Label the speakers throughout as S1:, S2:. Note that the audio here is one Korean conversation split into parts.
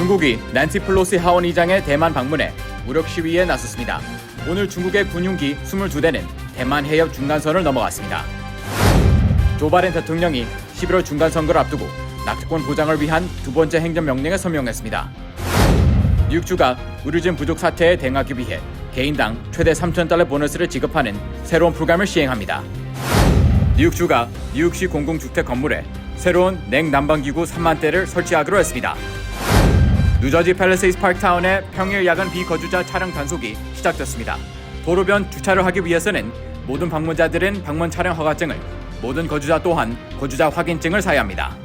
S1: 중국이 낸시 펠로시 하원 의장의 대만 방문에 무력 시위에 나섰습니다. 오늘 중국의 군용기 22대는 대만 해협 중간선을 넘어갔습니다. 조 바이든 대통령이 11월 중간선거를 앞두고 낙태권 보장을 위한 두 번째 행정명령에 서명했습니다. 뉴욕주가 의료진 부족 사태에 대응하기 위해 개인당 최대 $3,000 보너스를 지급하는 새로운 프로그램을 시행합니다. 뉴욕주가 뉴욕시 공공주택 건물에 새로운 냉난방기구 3만 대를 설치하기로 했습니다. 뉴저지 팰리세이드 파크타운의 평일 야간 비거주자 차량 단속이 시작됐습니다. 도로변 주차를 하기 위해서는 모든 방문자들은 방문 차량 허가증을, 모든 거주자 또한 거주자 확인증을 사야 합니다.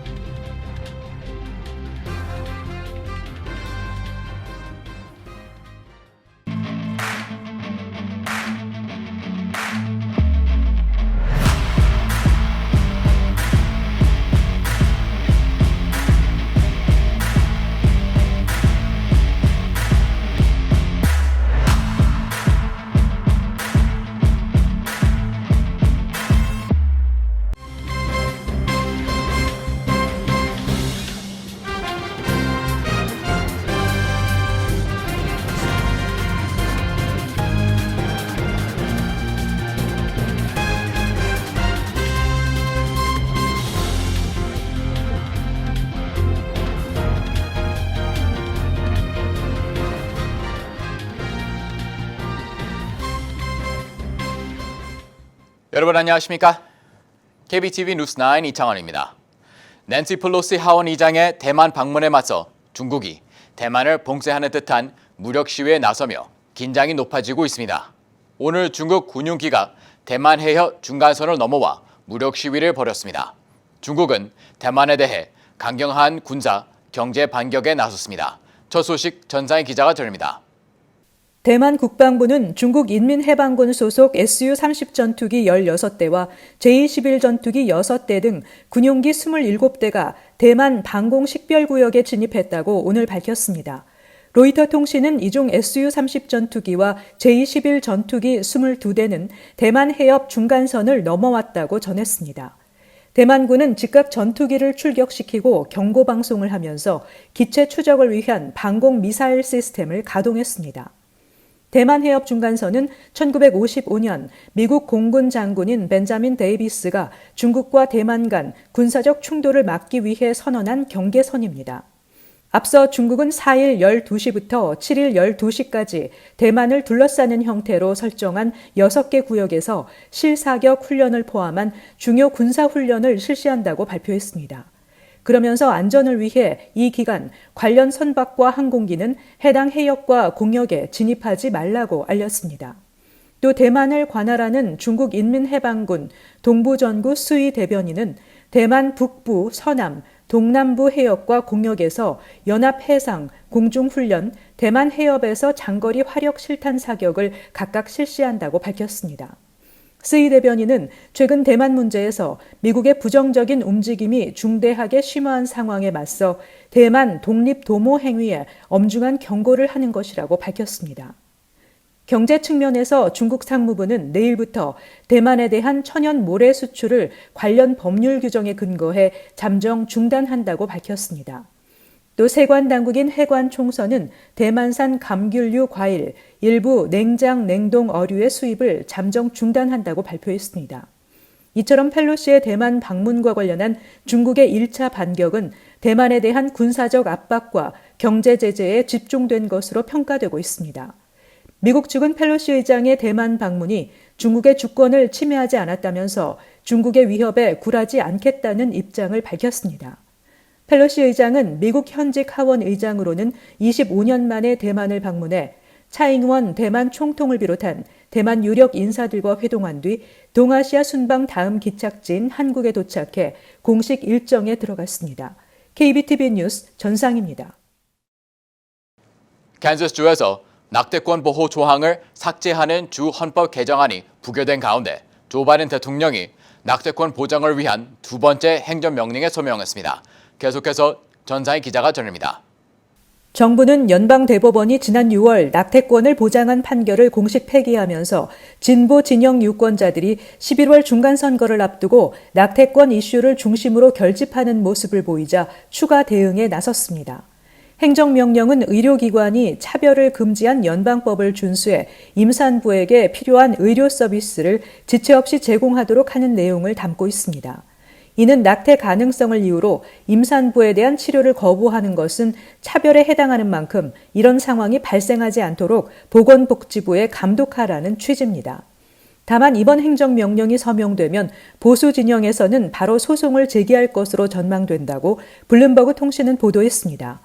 S1: 여러분 안녕하십니까? KBTV 뉴스9 이창원입니다. 낸시 펠로시 하원 의장의 대만 방문에 맞서 중국이 대만을 봉쇄하는 듯한 무력 시위에 나서며 긴장이 높아지고 있습니다. 오늘 중국 군용기가 대만 해협 중간선을 넘어와 무력 시위를 벌였습니다. 중국은 대만에 대해 강경한 군사, 경제 반격에 나섰습니다. 첫 소식 전상희 기자가 전합니다.
S2: 대만 국방부는 중국 인민해방군 소속 Su-30 전투기 16대와 J-11 전투기 6대 등 군용기 27대가 대만 방공 식별구역에 진입했다고 오늘 밝혔습니다. 로이터 통신은 이중 Su-30 전투기와 J-11 전투기 22대는 대만 해협 중간선을 넘어왔다고 전했습니다. 대만군은 즉각 전투기를 출격시키고 경고방송을 하면서 기체 추적을 위한 방공 미사일 시스템을 가동했습니다. 대만 해협 중간선은 1955년 미국 공군 장군인 벤자민 데이비스가 중국과 대만 간 군사적 충돌을 막기 위해 선언한 경계선입니다. 앞서 중국은 4일 12시부터 7일 12시까지 대만을 둘러싸는 형태로 설정한 6개 구역에서 실사격 훈련을 포함한 중요 군사 훈련을 실시한다고 발표했습니다. 그러면서 안전을 위해 이 기간 관련 선박과 항공기는 해당 해역과 공역에 진입하지 말라고 알렸습니다. 또 대만을 관할하는 중국 인민해방군 동부전구 수위 대변인은 대만 북부, 서남, 동남부 해역과 공역에서 연합해상, 공중훈련, 대만 해협에서 장거리 화력 실탄 사격을 각각 실시한다고 밝혔습니다. 스이 대변인은 최근 대만 문제에서 미국의 부정적인 움직임이 중대하게 심화한 상황에 맞서 대만 독립 도모 행위에 엄중한 경고를 하는 것이라고 밝혔습니다. 경제 측면에서 중국 상무부는 내일부터 대만에 대한 천연 모래 수출을 관련 법률 규정에 근거해 잠정 중단한다고 밝혔습니다. 또 세관 당국인 해관총서는 대만산 감귤류 과일, 일부 냉장, 냉동 어류의 수입을 잠정 중단한다고 발표했습니다. 이처럼 펠로시의 대만 방문과 관련한 중국의 1차 반격은 대만에 대한 군사적 압박과 경제 제재에 집중된 것으로 평가되고 있습니다. 미국 측은 펠로시 의장의 대만 방문이 중국의 주권을 침해하지 않았다면서 중국의 위협에 굴하지 않겠다는 입장을 밝혔습니다. 펠로시 의장은 미국 현직 하원 의장으로는 25년 만에 대만을 방문해 차잉원 대만 총통을 비롯한 대만 유력 인사들과 회동한 뒤 동아시아 순방 다음 기착지인 한국에 도착해 공식 일정에 들어갔습니다. KBTV 뉴스 전상입니다.
S1: 캔자스주에서 낙태권 보호 조항을 삭제하는 주 헌법 개정안이 부결된 가운데 조 바이든 대통령이 낙태권 보장을 위한 두 번째 행정명령에 서명했습니다. 계속해서 전상희 기자가 전합니다.
S2: 정부는 연방대법원이 지난 6월 낙태권을 보장한 판결을 공식 폐기하면서 진보 진영 유권자들이 11월 중간선거를 앞두고 낙태권 이슈를 중심으로 결집하는 모습을 보이자 추가 대응에 나섰습니다. 행정명령은 의료기관이 차별을 금지한 연방법을 준수해 임산부에게 필요한 의료 서비스를 지체 없이 제공하도록 하는 내용을 담고 있습니다. 이는 낙태 가능성을 이유로 임산부에 대한 치료를 거부하는 것은 차별에 해당하는 만큼 이런 상황이 발생하지 않도록 보건복지부에 감독하라는 취지입니다. 다만 이번 행정명령이 서명되면 보수 진영에서는 바로 소송을 제기할 것으로 전망된다고 블룸버그 통신은 보도했습니다.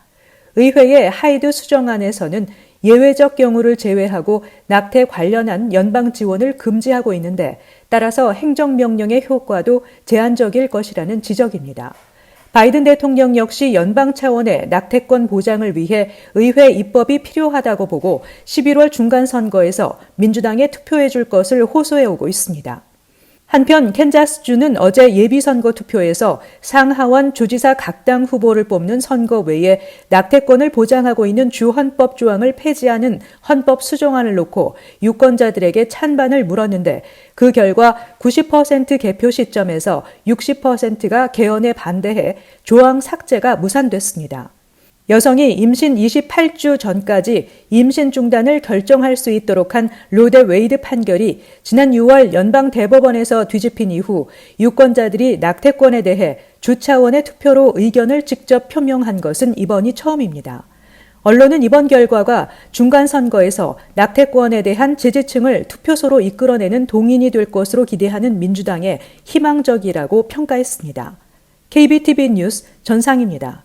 S2: 의회의 하이드 수정안에서는 예외적 경우를 제외하고 낙태 관련한 연방 지원을 금지하고 있는데 따라서 행정명령의 효과도 제한적일 것이라는 지적입니다. 바이든 대통령 역시 연방 차원의 낙태권 보장을 위해 의회 입법이 필요하다고 보고 11월 중간선거에서 민주당에 투표해 줄 것을 호소해 오고 있습니다. 한편 캔자스주는 어제 예비선거 투표에서 상하원 주지사 각 당 후보를 뽑는 선거 외에 낙태권을 보장하고 있는 주 헌법 조항을 폐지하는 헌법 수정안을 놓고 유권자들에게 찬반을 물었는데 그 결과 90% 개표 시점에서 60%가 개헌에 반대해 조항 삭제가 무산됐습니다. 여성이 임신 28주 전까지 임신 중단을 결정할 수 있도록 한 로데 웨이드 판결이 지난 6월 연방 대법원에서 뒤집힌 이후 유권자들이 낙태권에 대해 주 차원의 투표로 의견을 직접 표명한 것은 이번이 처음입니다. 언론은 이번 결과가 중간선거에서 낙태권에 대한 지지층을 투표소로 이끌어내는 동인이 될 것으로 기대하는 민주당에 희망적이라고 평가했습니다. KBTV 뉴스 전상입니다.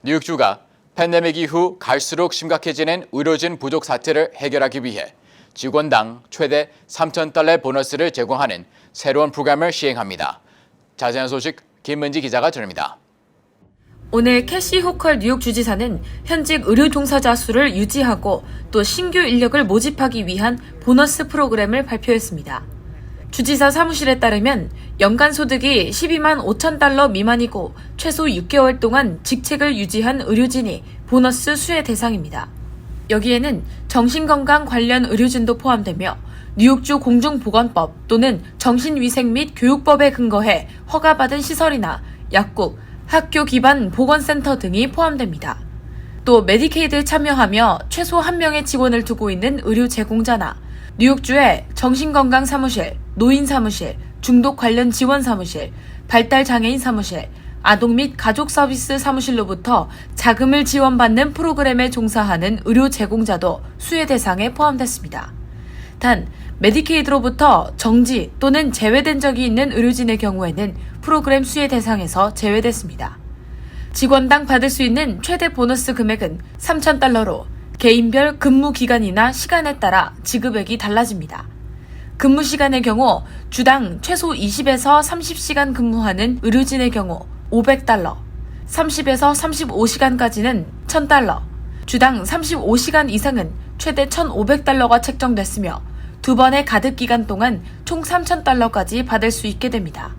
S1: 뉴욕주가 팬데믹 이후 갈수록 심각해지는 의료진 부족 사태를 해결하기 위해 직원당 최대 $3,000의 보너스를 제공하는 새로운 프로그램을 시행합니다. 자세한 소식 김은지 기자가 전합니다.
S3: 오늘 캐시 호컬 뉴욕 주지사는 현직 의료 종사자 수를 유지하고 또 신규 인력을 모집하기 위한 보너스 프로그램을 발표했습니다. 주지사 사무실에 따르면 연간 소득이 $12만 5천 미만이고 최소 6개월 동안 직책을 유지한 의료진이 보너스 수혜 대상입니다. 여기에는 정신건강 관련 의료진도 포함되며 뉴욕주 공중보건법 또는 정신위생 및 교육법에 근거해 허가받은 시설이나 약국, 학교 기반 보건센터 등이 포함됩니다. 또 메디케이드에 참여하며 최소 1명의 직원을 두고 있는 의료 제공자나 뉴욕주의 정신건강 사무실, 노인 사무실, 중독 관련 지원 사무실, 발달 장애인 사무실, 아동 및 가족 서비스 사무실로부터 자금을 지원받는 프로그램에 종사하는 의료 제공자도 수혜 대상에 포함됐습니다. 단, 메디케이드로부터 정지 또는 제외된 적이 있는 의료진의 경우에는 프로그램 수혜 대상에서 제외됐습니다. 직원당 받을 수 있는 최대 보너스 금액은 $3,000로 개인별 근무 기간이나 시간에 따라 지급액이 달라집니다. 근무 시간의 경우 주당 최소 20에서 30시간 근무하는 의료진의 경우 $500, 30에서 35시간까지는 $1,000, 주당 35시간 이상은 최대 $1,500가 책정됐으며 두 번의 가득 기간 동안 총 $3,000까지 받을 수 있게 됩니다.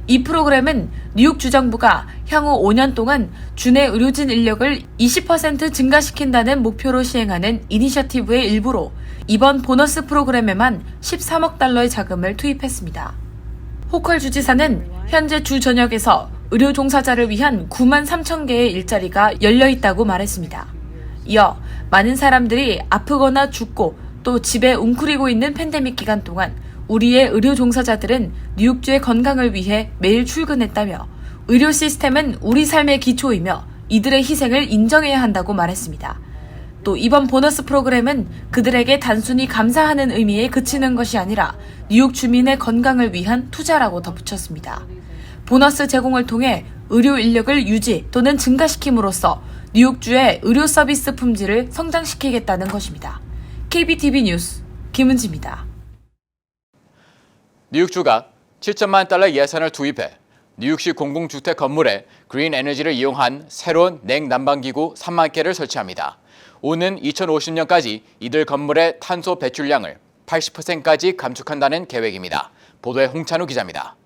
S3: 이 프로그램은 뉴욕 주정부가 향후 5년 동안 주내 의료진 인력을 20% 증가시킨다는 목표로 시행하는 이니셔티브의 일부로 이번 보너스 프로그램에만 $13억 자금을 투입했습니다. 호컬 주지사는 현재 주 전역에서 의료 종사자를 위한 9만 3천 개의 일자리가 열려 있다고 말했습니다. 이어 많은 사람들이 아프거나 죽고 또 집에 웅크리고 있는 팬데믹 기간 동안 우리의 의료 종사자들은 뉴욕주의 건강을 위해 매일 출근했다며 의료 시스템은 우리 삶의 기초이며 이들의 희생을 인정해야 한다고 말했습니다. 또 이번 보너스 프로그램은 그들에게 단순히 감사하는 의미에 그치는 것이 아니라 뉴욕 주민의 건강을 위한 투자라고 덧붙였습니다. 보너스 제공을 통해 의료 인력을 유지 또는 증가시킴으로써 뉴욕주의 의료 서비스 품질을 성장시키겠다는 것입니다. KBTV 뉴스 김은지입니다.
S1: 뉴욕주가 $7천만 예산을 투입해 뉴욕시 공공주택 건물에 그린 에너지를 이용한 새로운 냉난방기구 3만 개를 설치합니다. 오는 2050년까지 이들 건물의 탄소 배출량을 80%까지 감축한다는 계획입니다. 보도에 홍찬우 기자입니다.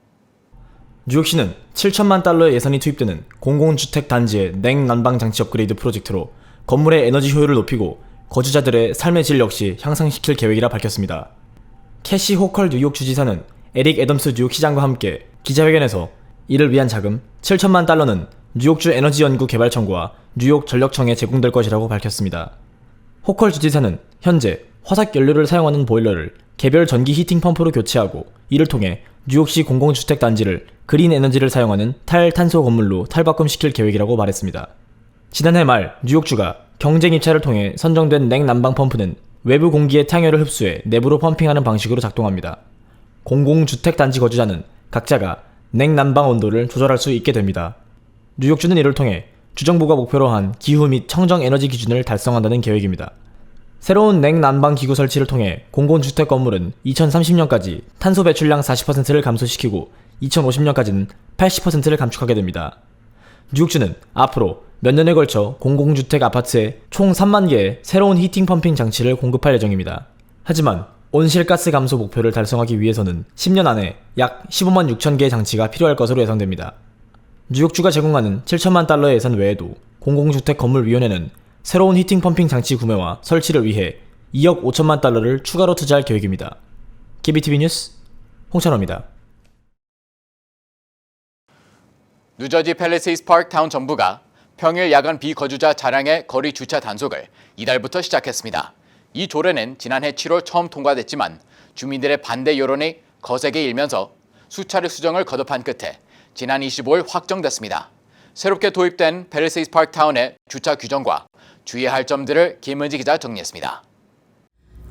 S4: 뉴욕시는 $7천만 예산이 투입되는 공공주택 단지의 냉난방 장치 업그레이드 프로젝트로 건물의 에너지 효율을 높이고 거주자들의 삶의 질 역시 향상시킬 계획이라 밝혔습니다. 캐시 호컬 뉴욕 주지사는 에릭 애덤스 뉴욕시장과 함께 기자회견에서 이를 위한 자금 $7천만 는 뉴욕주 에너지연구개발청과 뉴욕 전력청에 제공될 것이라고 밝혔습니다. 호컬 주지사는 현재 화석 연료를 사용하는 보일러를 개별 전기 히팅 펌프로 교체하고 이를 통해 뉴욕시 공공주택 단지를 그린 에너지를 사용하는 탈탄소 건물로 탈바꿈시킬 계획이라고 말했습니다. 지난해 말 뉴욕주가 경쟁 입찰을 통해 선정된 냉난방 펌프는 외부 공기의 태양열을 흡수해 내부로 펌핑하는 방식으로 작동합니다. 공공주택 단지 거주자는 각자가 냉난방 온도를 조절할 수 있게 됩니다. 뉴욕주는 이를 통해 주정부가 목표로 한 기후 및 청정 에너지 기준을 달성한다는 계획입니다. 새로운 냉난방 기구 설치를 통해 공공주택 건물은 2030년까지 탄소 배출량 40%를 감소시키고 2050년까지는 80%를 감축하게 됩니다. 뉴욕주는 앞으로 몇 년에 걸쳐 공공주택 아파트에 총 3만 개의 새로운 히팅 펌핑 장치를 공급할 예정입니다. 하지만 온실가스 감소 목표를 달성하기 위해서는 10년 안에 약 15만 6천 개의 장치가 필요할 것으로 예상됩니다. 뉴욕주가 제공하는 7천만 달러의 예산 외에도 공공주택건물위원회는 새로운 히팅 펌핑 장치 구매와 설치를 위해 2억 5천만 달러를 추가로 투자할 계획입니다. KBTV 뉴스 홍찬호입니다.
S1: 뉴저지 팰리세이스 파크 타운 정부가 평일 야간 비거주자 차량의 거리 주차 단속을 이달부터 시작했습니다. 이 조례는 지난해 7월 처음 통과됐지만 주민들의 반대 여론이 거세게 일면서 수차례 수정을 거듭한 끝에 지난 25일 확정됐습니다. 새롭게 도입된 팰리세이스 파크 타운의 주차 규정과 주의해야 할 점들을 김은지 기자 정리했습니다.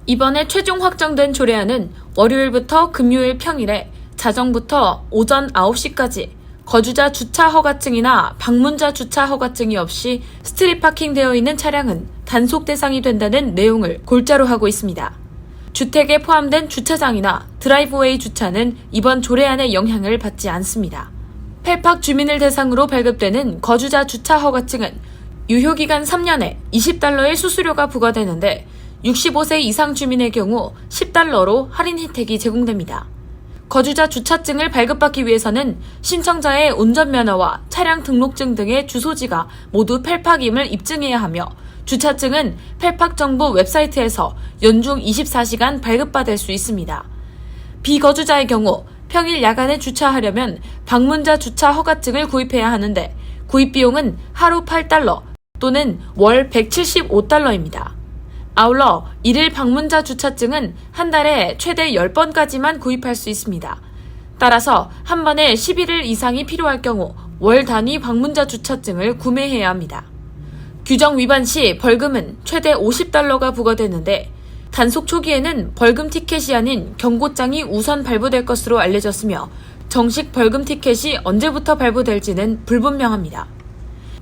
S3: 이번에 최종 확정된 조례안은 월요일부터 금요일 평일에 자정부터 오전 9시까지 거주자 주차 허가증이나 방문자 주차 허가증이 없이 스트릿 파킹되어 있는 차량은 단속 대상이 된다는 내용을 골자로 하고 있습니다. 주택에 포함된 주차장이나 드라이브웨이 주차는 이번 조례안의 영향을 받지 않습니다. 펠팍 주민을 대상으로 발급되는 거주자 주차 허가증은 유효기간 3년에 $20의 수수료가 부과되는데 65세 이상 주민의 경우 $10로 할인 혜택이 제공됩니다. 거주자 주차증을 발급받기 위해서는 신청자의 운전면허와 차량 등록증 등의 주소지가 모두 펠팍임을 입증해야 하며 주차증은 펠팍 정부 웹사이트에서 연중 24시간 발급받을 수 있습니다. 비거주자의 경우 평일 야간에 주차하려면 방문자 주차 허가증을 구입해야 하는데 구입 비용은 하루 $8 또는 월 $175입니다. 아울러 일일 방문자 주차증은 한 달에 최대 10번까지만 구입할 수 있습니다. 따라서 한 번에 11일 이상이 필요할 경우 월 단위 방문자 주차증을 구매해야 합니다. 규정 위반 시 벌금은 최대 $50가 부과되는데 단속 초기에는 벌금 티켓이 아닌 경고장이 우선 발부될 것으로 알려졌으며 정식 벌금 티켓이 언제부터 발부될지는 불분명합니다.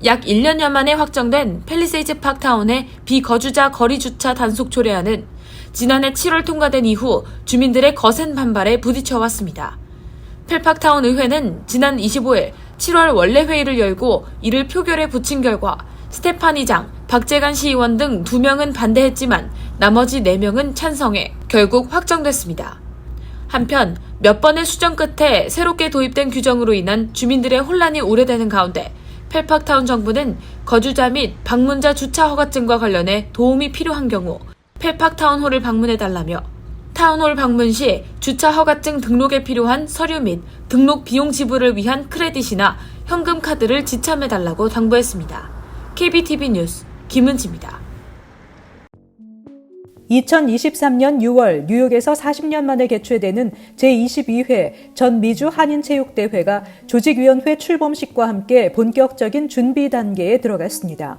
S3: 약 1년여 만에 확정된 팰리세이즈 파크타운의 비거주자 거리 주차 단속 조례안은 지난해 7월 통과된 이후 주민들의 거센 반발에 부딪혀왔습니다. 펠팍타운 의회는 지난 25일 7월 원래 회의를 열고 이를 표결에 붙인 결과 스테파니 장, 박재간 시의원 등 2명은 반대했지만 나머지 4명은 찬성해 결국 확정됐습니다. 한편 몇 번의 수정 끝에 새롭게 도입된 규정으로 인한 주민들의 혼란이 우려되는 가운데 펠팍타운 정부는 거주자 및 방문자 주차 허가증과 관련해 도움이 필요한 경우 펠팍타운홀을 방문해달라며 타운홀 방문 시 주차 허가증 등록에 필요한 서류 및 등록 비용 지불을 위한 크레딧이나 현금 카드를 지참해달라고 당부했습니다. KBTV 뉴스 김은지입니다.
S2: 2023년 6월 뉴욕에서 40년 만에 개최되는 제22회 전 미주 한인체육대회가 조직위원회 출범식과 함께 본격적인 준비 단계에 들어갔습니다.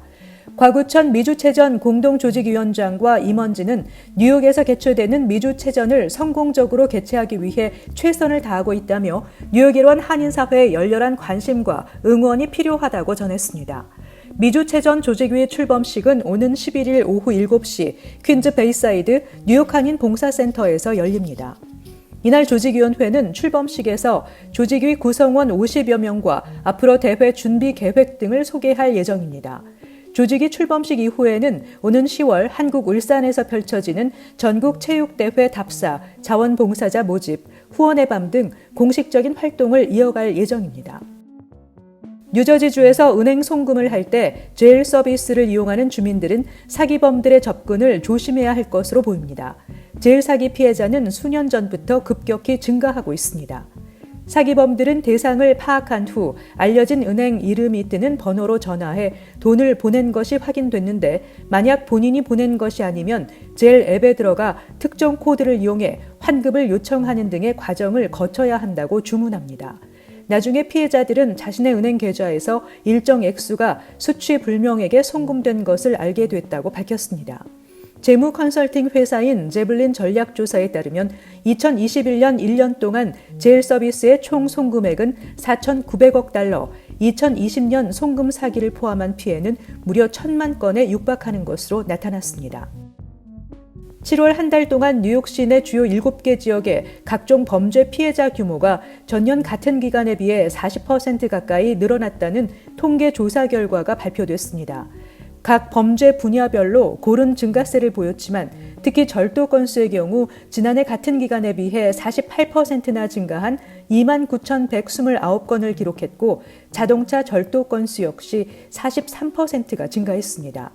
S2: 곽우천 미주체전 공동조직위원장과 임원진은 뉴욕에서 개최되는 미주체전을 성공적으로 개최하기 위해 최선을 다하고 있다며 뉴욕 일원 한인사회의 열렬한 관심과 응원이 필요하다고 전했습니다. 미주체전 조직위 출범식은 오는 11일 오후 7시 퀸즈 베이사이드 뉴욕 한인 봉사센터에서 열립니다. 이날 조직위원회는 출범식에서 조직위 구성원 50여 명과 앞으로 대회 준비 계획 등을 소개할 예정입니다. 조직위 출범식 이후에는 오는 10월 한국 울산에서 펼쳐지는 전국체육대회 답사, 자원봉사자 모집, 후원의 밤 등 공식적인 활동을 이어갈 예정입니다. 뉴저지주에서 은행 송금을 할 때 제일 서비스를 이용하는 주민들은 사기범들의 접근을 조심해야 할 것으로 보입니다. 제일 사기 피해자는 수년 전부터 급격히 증가하고 있습니다. 사기범들은 대상을 파악한 후 알려진 은행 이름이 뜨는 번호로 전화해 돈을 보낸 것이 확인됐는데 만약 본인이 보낸 것이 아니면 젤 앱에 들어가 특정 코드를 이용해 환급을 요청하는 등의 과정을 거쳐야 한다고 주문합니다. 나중에 피해자들은 자신의 은행 계좌에서 일정 액수가 수취 불명에게 송금된 것을 알게 됐다고 밝혔습니다. 재무 컨설팅 회사인 제블린 전략조사에 따르면 2021년 1년 동안 젤 서비스의 총 송금액은 4,900억 달러, 2020년 송금 사기를 포함한 피해는 무려 1,000만 건에 육박하는 것으로 나타났습니다. 7월 한 달 동안 뉴욕시 내 주요 7개 지역의 각종 범죄 피해자 규모가 전년 같은 기간에 비해 40% 가까이 늘어났다는 통계 조사 결과가 발표됐습니다. 각 범죄 분야별로 고른 증가세를 보였지만 특히 절도 건수의 경우 지난해 같은 기간에 비해 48%나 증가한 29,129건을 기록했고 자동차 절도 건수 역시 43%가 증가했습니다.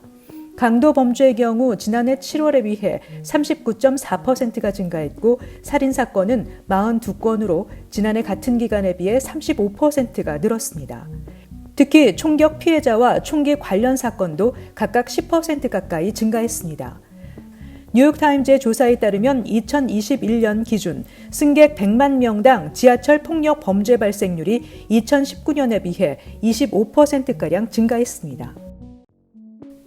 S2: 강도 범죄의 경우 지난해 7월에 비해 39.4%가 증가했고 살인사건은 42건으로 지난해 같은 기간에 비해 35%가 늘었습니다. 특히 총격 피해자와 총기 관련 사건도 각각 10% 가까이 증가했습니다. 뉴욕타임즈의 조사에 따르면 2021년 기준 승객 100만 명당 지하철 폭력 범죄 발생률이 2019년에 비해 25%가량 증가했습니다.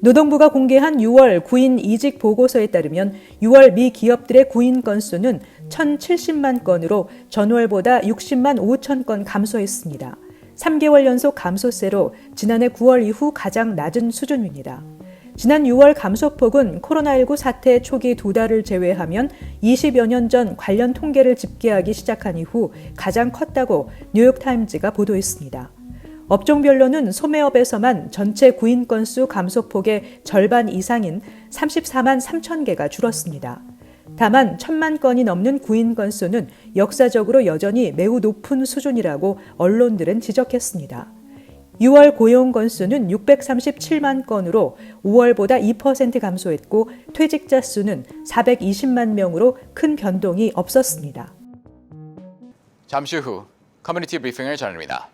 S2: 노동부가 공개한 6월 구인 이직 보고서에 따르면 6월 미 기업들의 구인 건수는 1,070만 건으로 전월보다 60만 5천 건 감소했습니다. 3개월 연속 감소세로 지난해 9월 이후 가장 낮은 수준입니다. 지난 6월 감소폭은 코로나19 사태 초기 2달을 제외하면 20여 년 전 관련 통계를 집계하기 시작한 이후 가장 컸다고 뉴욕타임즈가 보도했습니다. 업종별로는 소매업에서만 전체 구인 건수 감소폭의 절반 이상인 34만 3천 개가 줄었습니다. 다만 1,000만 건이 넘는 구인 건수는 역사적으로 여전히 매우 높은 수준이라고 언론들은 지적했습니다. 6월 고용 건수는 637만 건으로 5월보다 2% 감소했고 퇴직자 수는 420만 명으로 큰 변동이 없었습니다.
S1: 잠시 후 커뮤니티 브리핑을 전합니다.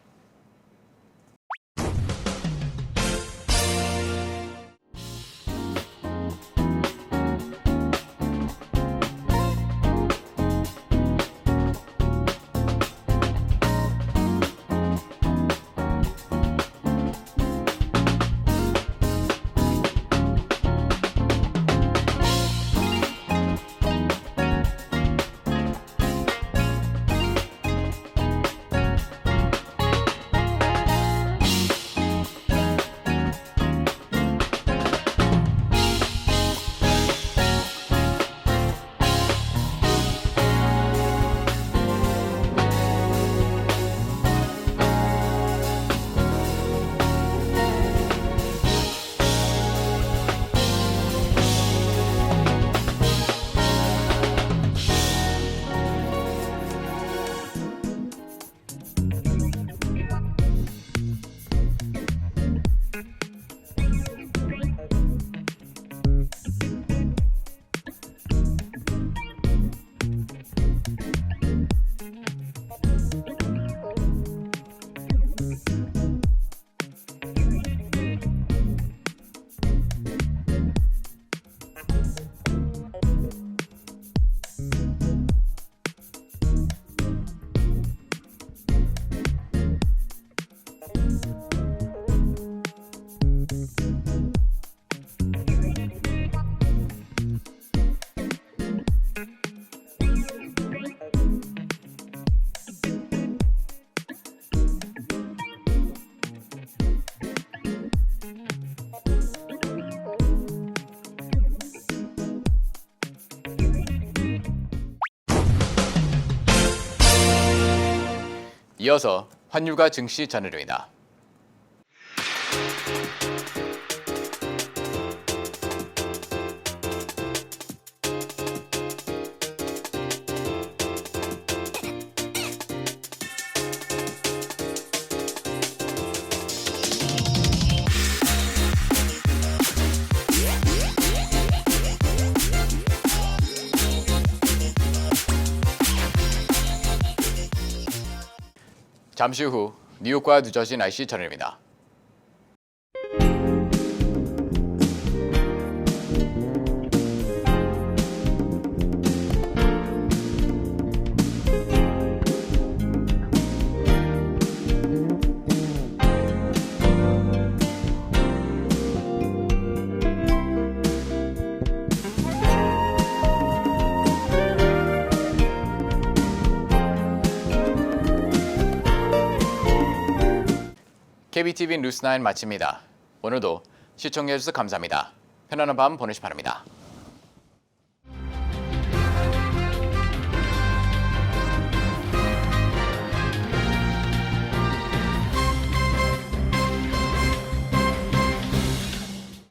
S1: 이어서 환율과 증시 전해드립니다. 잠시 후 뉴욕과 뉴저지 날씨 전해드립니다. KBTV 뉴스9 마칩니다. 오늘도 시청해주셔서 감사합니다. 편안한 밤 보내시 기 바랍니다.